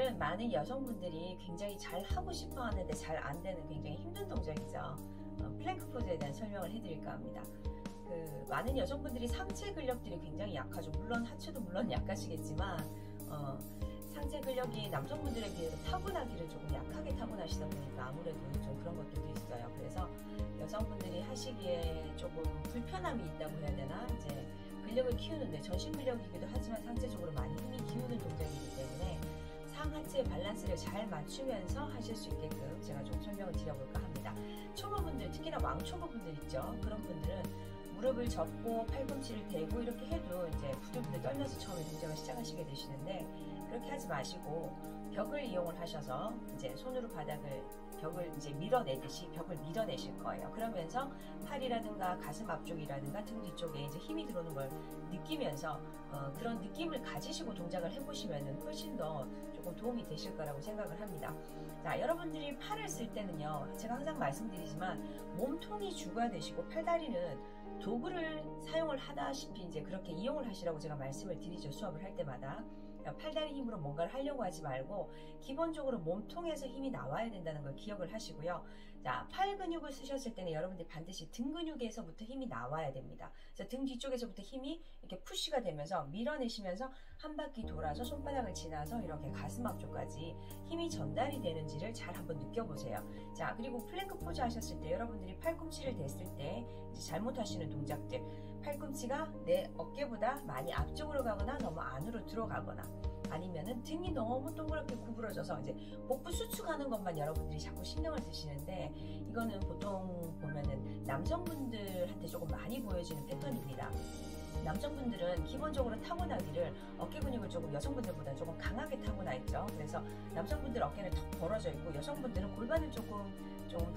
사실은 많은 여성분들이 굉장히 잘 하고 싶어 하는데 잘 안 되는 굉장히 힘든 동작이죠. 플랭크 포즈에 대한 설명을 해드릴까 합니다. 많은 여성분들이 상체 근력들이 굉장히 약하죠. 물론 하체도 물론 약하시겠지만 상체 근력이 남성분들에 비해서 타고나기를 조금 약하게 타고나시다 보니까 아무래도 좀 그런 것들도 있어요. 그래서 여성분들이 하시기에 조금 불편함이 있다고 해야 되나, 이제 근력을 키우는데 전신 근력이기도 하지만 상체적으로 많이 힘이 기우는 동작이기 때문에 상하체 밸런스를 잘 맞추면서 하실 수 있게끔 제가 좀 설명을 드려볼까 합니다. 초보분들, 특히나 왕초보분들 있죠. 그런 분들은 무릎을 접고 팔꿈치를 대고 이렇게 해도 이제 부들부들 떨면서 처음에 동작을 시작하시게 되시는데, 그렇게 하지 마시고 벽을 이용을 하셔서 이제 손으로 벽을 이제 밀어내듯이 벽을 밀어내실 거예요. 그러면서 팔이라든가 가슴 앞쪽이라든가 등 뒤쪽에 이제 힘이 들어오는 걸 느끼면서 그런 느낌을 가지시고 동작을 해보시면 훨씬 더 조금 도움이 되실 거라고 생각을 합니다. 자, 여러분들이 팔을 쓸 때는요, 제가 항상 말씀드리지만 몸통이 주가 되시고 팔다리는 도구를 사용을 하다시피 이제 그렇게 이용을 하시라고 제가 말씀을 드리죠. 수업을 할 때마다. 팔다리 힘으로 뭔가를 하려고 하지 말고 기본적으로 몸통에서 힘이 나와야 된다는 걸 기억을 하시고요. 자, 팔 근육을 쓰셨을 때는 여러분들이 반드시 등 근육에서부터 힘이 나와야 됩니다. 그래서 등 뒤쪽에서부터 힘이 이렇게 푸시가 되면서 밀어내시면서 한 바퀴 돌아서 손바닥을 지나서 이렇게 가슴 앞쪽까지 힘이 전달이 되는지를 잘 한번 느껴보세요. 자, 그리고 플랭크 포즈 하셨을 때 여러분들이 팔꿈치를 댔을 때 이제 잘못하시는 동작들, 팔꿈치가 내 어깨보다 많이 앞쪽으로 가거나 너무 안으로 들어가거나 아니면은 등이 너무 동그랗게 구부러져서 이제 복부 수축하는 것만 여러분들이 자꾸 신경을 쓰시는데, 이거는 보통 보면은 남성분들한테 조금 많이 보여지는 패턴입니다. 남성분들은 기본적으로 타고나기를 어깨 근육을 조금 여성분들보다 조금 강하게 타고나 있죠. 그래서 남성분들 어깨는 턱 벌어져 있고 여성분들은 골반을 조금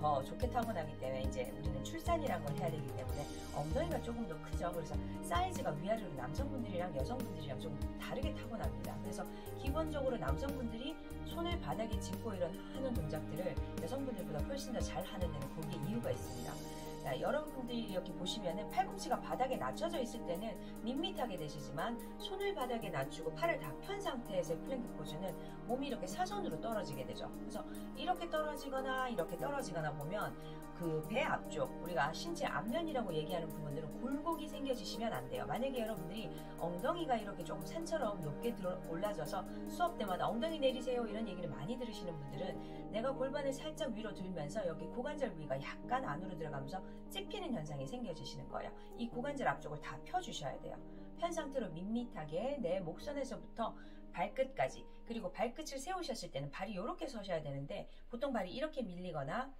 더 좋게 타고나기 때문에 이제 우리는 출산이란 걸 해야 되기 때문에 엉덩이가 조금 더 크죠. 그래서 사이즈가 위아래로 남성분들이랑 여성분들이랑 좀 다르게 타고납니다. 그래서 기본적으로 남성분들이 손을 바닥에 짚고 하는 동작들을 여성분들보다 훨씬 더 잘 하는 데는 거기에 이유가 있습니다. 자, 여러분들이 이렇게 보시면은 팔꿈치가 바닥에 낮춰져 있을 때는 밋밋하게 되시지만 손을 바닥에 낮추고 팔을 다 편 상태에서의 플랭크 포즈는 몸이 이렇게 사선으로 떨어지게 되죠. 그래서 이렇게 떨어지거나 보면 그 배 앞쪽, 우리가 신체 앞면이라고 얘기하는 부분들은 굴곡이 생겨지시면 안 돼요. 만약에 여러분들이 엉덩이가 이렇게 조금 산처럼 높게 올라져서 수업 때마다 엉덩이 내리세요 이런 얘기를 많이 들으시는 분들은 내가 골반을 살짝 위로 들면서 여기 고관절 부위가 약간 안으로 들어가면서 찝히는 현상이 생겨지시는 거예요. 이 고관절 앞쪽을 다 펴주셔야 돼요. 편 상태로 밋밋하게 내 목선에서부터 발끝까지, 그리고 발끝을 세우셨을 때는 발이 이렇게 서셔야 되는데 보통 발이 이렇게 밀리거나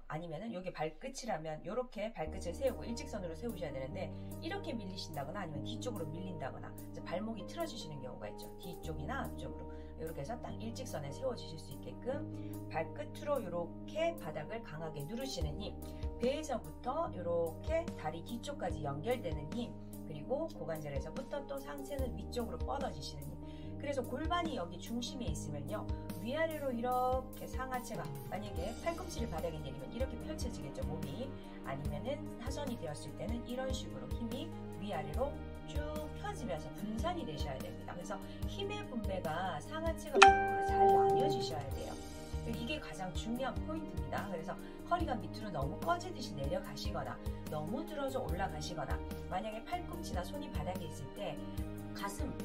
아니면은 여기 발끝이라면 이렇게 발끝을 세우고 일직선으로 세우셔야 되는데 이렇게 밀리신다거나 아니면 뒤쪽으로 밀린다거나 발목이 틀어지시는 경우가 있죠. 뒤쪽이나 앞쪽으로 이렇게 해서 딱 일직선에 세워주실 수 있게끔 발끝으로 이렇게 바닥을 강하게 누르시는 힘, 배에서부터 이렇게 다리 뒤쪽까지 연결되는 힘, 그리고 고관절에서부터 또 상체는 위쪽으로 뻗어지시는 힘. 그래서 골반이 여기 중심에 있으면요, 위아래로 이렇게 상하체가, 만약에 팔꿈치를 바닥에 내리면 이렇게 펼쳐지겠죠, 몸이. 아니면은 타선이 되었을 때는 이런 식으로 힘이 위아래로 쭉 펴지면서 분산이 되셔야 됩니다. 그래서 힘의 분배가 상하체가 위로 잘 나뉘어지셔야 돼요. 이게 가장 중요한 포인트입니다. 그래서 허리가 밑으로 너무 꺼지듯이 내려가시거나 너무 들어서 올라가시거나, 만약에 팔꿈치나 손이 바닥에 있을 때 가슴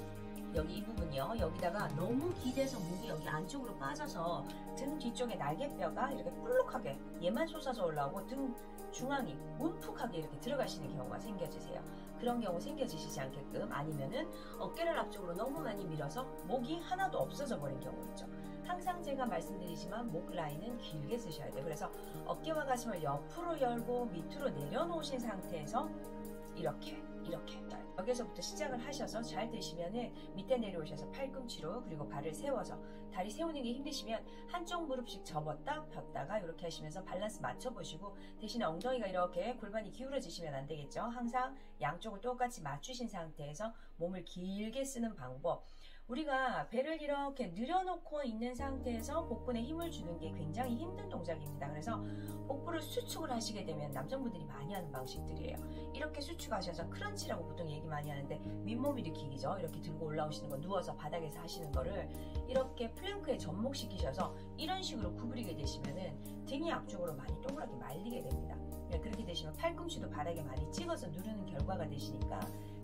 여기 이 부분이요, 여기다가 너무 기대서 목이 여기 안쪽으로 빠져서 등 뒤쪽에 날개뼈가 이렇게 볼록하게 얘만 솟아서 올라오고 등 중앙이 움푹하게 이렇게 들어가시는 경우가 생겨지세요. 그런 경우 생겨지시지 않게끔, 아니면은 어깨를 앞쪽으로 너무 많이 밀어서 목이 하나도 없어져 버린 경우 있죠. 항상 제가 말씀드리지만 목 라인은 길게 쓰셔야 돼요. 그래서 어깨와 가슴을 옆으로 열고 밑으로 내려놓으신 상태에서 이렇게 여기서부터 시작을 하셔서 잘 되시면은 밑에 내려오셔서 팔꿈치로, 그리고 발을 세워서, 다리 세우는 게 힘드시면 한쪽 무릎씩 접었다 폈다가 이렇게 하시면서 밸런스 맞춰보시고, 대신에 엉덩이가 이렇게 골반이 기울어지시면 안 되겠죠. 항상 양쪽을 똑같이 맞추신 상태에서 몸을 길게 쓰는 방법. 우리가 배를 이렇게 늘여놓고 있는 상태에서 복근에 힘을 주는 게 굉장히 힘든 동작입니다. 그래서 복부를 수축을 하시게 되면 남성분들이 많이 하는 방식들이에요. 이렇게 수축하셔서 크런치라고 보통 얘기 많이 하는데 윗몸 일으키기죠. 이렇게 들고 올라오시는 거, 누워서 바닥에서 하시는 거를 이렇게 플랭크에 접목시키셔서 이런 식으로 구부리게 되시면은 등이 앞쪽으로 많이 동그랗게 말리게 됩니다. 그렇게 되시면 팔꿈치도 바닥에 많이 찍어서 누르는 결과가 되시니까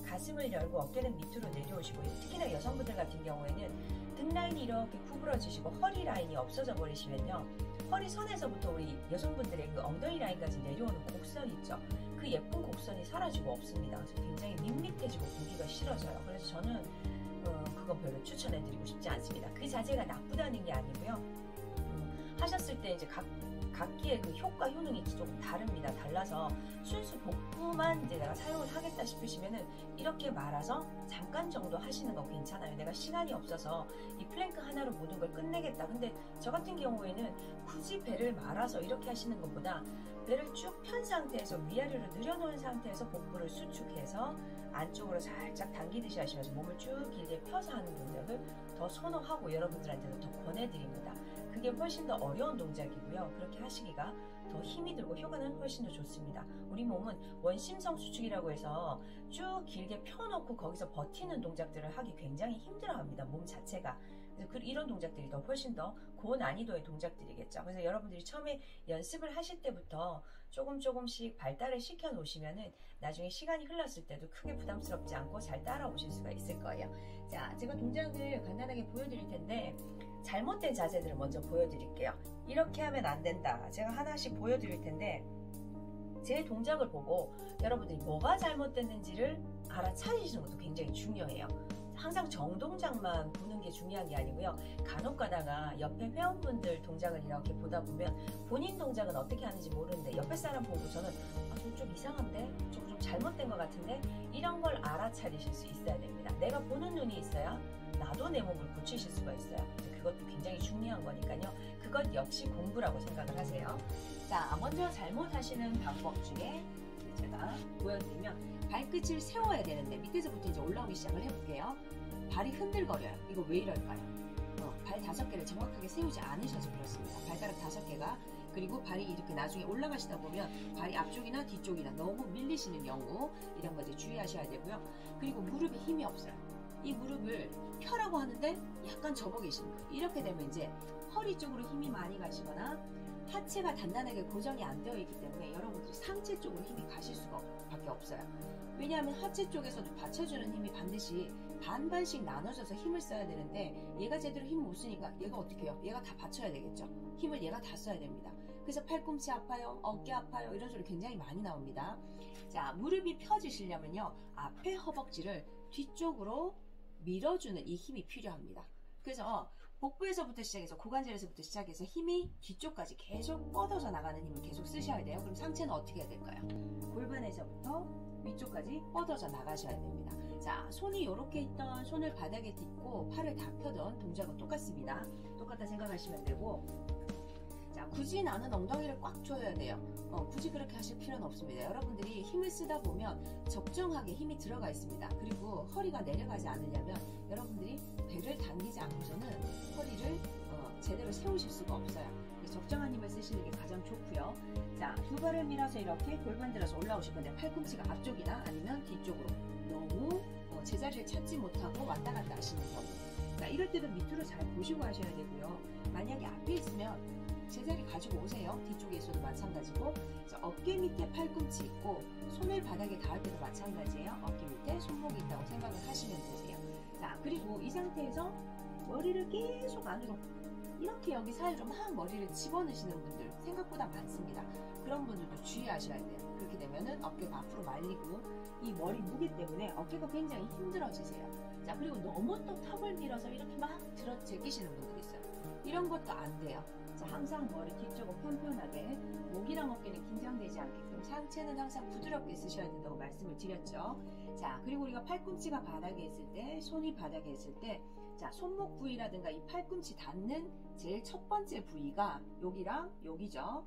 가슴을 열고 어깨는 밑으로 내려오시고, 특히나 여성분들 같은 경우에는 등 라인이 이렇게 구부러지시고 허리 라인이 없어져 버리시면요, 허리 선에서부터 우리 여성분들의 그 엉덩이 라인까지 내려오는 곡선 있죠. 그 예쁜 곡선이 사라지고 없습니다. 그래서 굉장히 밋밋해지고 보기가 싫어져요. 그래서 저는 그건 별로 추천해드리고 싶지 않습니다. 그 자체가 나쁘다는 게 아니고요. 하셨을 때 이제 각기의 그 효과 효능이 조금 다릅니다. 달라서 순수 복부만 이제 내가 사용을 하겠다 싶으시면은 이렇게 말아서 잠깐 정도 하시는 건 괜찮아요. 내가 시간이 없어서 이 플랭크 하나로 모든 걸 끝내겠다. 근데 저 같은 경우에는 굳이 배를 말아서 이렇게 하시는 것보다 배를 쭉 편 상태에서 위아래로 늘여놓은 상태에서 복부를 수축해서 안쪽으로 살짝 당기듯이 하시면서 몸을 쭉 길게 펴서 하는 동작을 더 선호하고 여러분들한테도 더 권해드립니다. 그게 훨씬 더 어려운 동작이고요. 그렇게 하시기가 더 힘이 들고 효과는 훨씬 더 좋습니다. 우리 몸은 원심성 수축이라고 해서 쭉 길게 펴놓고 거기서 버티는 동작들을 하기 굉장히 힘들어합니다. 몸 자체가. 그래서 이런 동작들이 더 훨씬 더 고난이도의 동작들이겠죠. 그래서 여러분들이 처음에 연습을 하실 때부터 조금씩 발달을 시켜 놓으시면은 나중에 시간이 흘렀을 때도 크게 부담스럽지 않고 잘 따라오실 수가 있을 거예요. 자, 제가 동작을 간단하게 보여드릴 텐데 잘못된 자세들을 먼저 보여드릴게요. 이렇게 하면 안 된다. 제가 하나씩 보여드릴 텐데 제 동작을 보고 여러분들이 뭐가 잘못됐는지를 알아차리시는 것도 굉장히 중요해요. 항상 정동작만 보는 게 중요한 게 아니고요. 간혹 가다가 옆에 회원분들 동작을 이렇게 보다 보면 본인 동작은 어떻게 하는지 모르는데 옆에 사람 보고 저는 저거 좀 이상한데? 저거 좀 잘못된 것 같은데? 이런 걸 알아차리실 수 있어야 됩니다. 내가 보는 눈이 있어야 나도 내 몸을 고치실 수가 있어요. 그것도 굉장히 중요한 거니까요. 그것 역시 공부라고 생각을 하세요. 자, 먼저 잘못하시는 방법 중에 제가 보여드리면 발끝을 세워야 되는데 밑에서부터 이제 올라오기 시작을 해볼게요. 발이 흔들거려요. 이거 왜 이럴까요? 발 5개를 정확하게 세우지 않으셔서 그렇습니다. 발가락 5개가, 그리고 발이 이렇게 나중에 올라가시다 보면 발이 앞쪽이나 뒤쪽이나 너무 밀리시는 경우 이런 거 이제 주의하셔야 되고요. 그리고 무릎에 힘이 없어요. 이 무릎을 펴라고 하는데 약간 접어 계시는 거예요. 이렇게 되면 이제 허리 쪽으로 힘이 많이 가시거나 하체가 단단하게 고정이 안 되어 있기 때문에 여러분들이 상체 쪽으로 힘이 가실 수가 밖에 없어요. 왜냐하면 하체 쪽에서도 받쳐주는 힘이 반드시 반반씩 나눠져서 힘을 써야 되는데 얘가 제대로 힘을 못 쓰니까 얘가 어떻게 해요? 얘가 다 받쳐야 되겠죠. 힘을 얘가 다 써야 됩니다. 그래서 팔꿈치 아파요, 어깨 아파요, 이런 소리 굉장히 많이 나옵니다. 자, 무릎이 펴지시려면요, 앞에 허벅지를 뒤쪽으로 밀어주는 이 힘이 필요합니다. 그래서 복부에서부터 시작해서 고관절에서부터 시작해서 힘이 뒤쪽까지 계속 뻗어서 나가는 힘을 계속 쓰셔야 돼요. 그럼 상체는 어떻게 해야 될까요? 골반에서부터 위쪽까지 뻗어서 나가셔야 됩니다. 자, 손이 이렇게 있던 손을 바닥에 딛고 팔을 다 펴던 동작은 똑같습니다. 똑같다 생각하시면 되고, 자, 굳이 나는 엉덩이를 꽉 조여야 돼요. 굳이 그렇게 하실 필요는 없습니다. 여러분들이 힘을 쓰다 보면 적정하게 힘이 들어가 있습니다. 그리고 허리가 내려가지 않으려면 여러분들이 배를 당기지 않고서는 허리를 제대로 세우실 수가 없어요. 적정한 힘을 쓰시는 게 가장 좋고요. 자, 두 발을 밀어서 이렇게 골반 들어서 올라오실 건데 팔꿈치가 앞쪽이나 아니면 뒤쪽으로 너무 제자리를 찾지 못하고 왔다 갔다 하시는 경우, 자, 이럴 때도 밑으로 잘 보시고 하셔야 되고요. 만약에 앞에 있으면 제자리 가지고 오세요. 뒤쪽에 있어도 마찬가지고. 자, 어깨 밑에 팔꿈치 있고 손을 바닥에 닿을 때도 마찬가지예요. 어깨 밑에 손목이 있다고 생각을 하시면 되세요. 자, 그리고 이 상태에서 머리를 계속 안으로 이렇게 여기 사이로 막 머리를 집어넣으시는 분들 생각보다 많습니다. 그런 분들도 주의하셔야 돼요. 그렇게 되면은 어깨가 앞으로 말리고 이 머리 무게 때문에 어깨가 굉장히 힘들어지세요. 자, 그리고 너무 또 턱을 밀어서 이렇게 막 들어 제끼시는 분들이 있어요. 이런 것도 안 돼요. 자, 항상 머리 뒤쪽은 편편하게, 목이랑 어깨는 긴장되지 않게끔 상체는 항상 부드럽게 쓰셔야 된다고 말씀을 드렸죠. 자, 그리고 우리가 팔꿈치가 바닥에 있을 때, 손이 바닥에 있을 때, 자, 손목 부위라든가 이 팔꿈치 닿는 제일 첫 번째 부위가 여기랑 여기죠.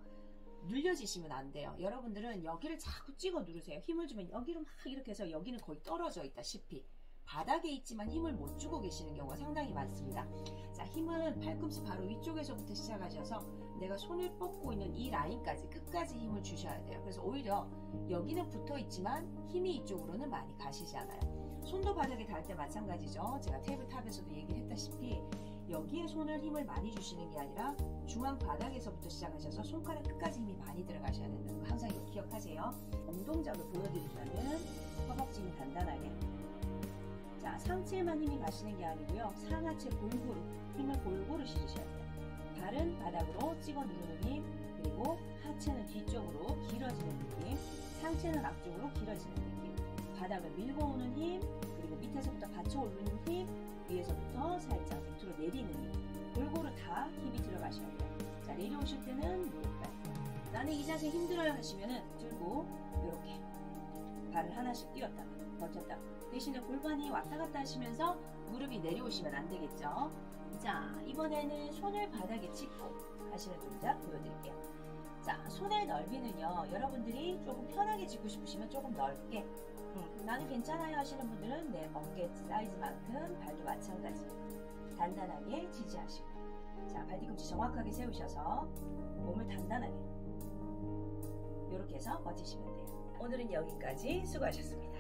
눌려지시면 안 돼요. 여러분들은 여기를 자꾸 찍어 누르세요. 힘을 주면 여기로 막 이렇게 해서 여기는 거의 떨어져 있다시피 바닥에 있지만 힘을 못 주고 계시는 경우가 상당히 많습니다. 자, 힘은 팔꿈치 바로 위쪽에서부터 시작하셔서 내가 손을 뻗고 있는 이 라인까지 끝까지 힘을 주셔야 돼요. 그래서 오히려 여기는 붙어 있지만 힘이 이쪽으로는 많이 가시지 않아요. 손도 바닥에 닿을 때 마찬가지죠. 제가 테이블탑에서도 얘기를 했다시피 여기에 손을 힘을 많이 주시는 게 아니라 중앙 바닥에서부터 시작하셔서 손가락 끝까지 힘이 많이 들어가셔야 된다는 거 항상 이거 기억하세요. 운동작을 보여드리자면 허벅지 힘 단단하게. 자, 상체에만 힘이 가시는 게 아니고요. 상하체 골고루 힘을 골고루 실으셔야 돼요. 발은 바닥으로 찍어 누르는 힘, 그리고 하체는 뒤쪽으로 길어지는 느낌, 상체는 앞쪽으로 길어지는 느낌, 바닥을 밀고 오는 힘, 그리고 밑에서부터 받쳐 올리는 힘, 위에서부터 살짝 밑으로 내리는 힘, 골고루 다 힘이 들어가셔야 돼요. 자, 내려오실 때는 무릎 발. 나는 이 자세 힘들어요 하시면은 들고 이렇게 발을 하나씩 띄웠다가 버텼다가, 대신에 골반이 왔다 갔다 하시면서 무릎이 내려오시면 안 되겠죠. 자, 이번에는 손을 바닥에 짚고 하시는 동작 보여드릴게요. 자, 손의 넓이는요, 여러분들이 조금 편하게 짚고 싶으시면 조금 넓게, 나는 괜찮아요 하시는 분들은 내 어깨 사이즈만큼 발도 마찬가지 단단하게 지지하시고, 자, 발 뒤꿈치 정확하게 세우셔서 몸을 단단하게 이렇게 해서 버티시면 돼요. 오늘은 여기까지. 수고하셨습니다.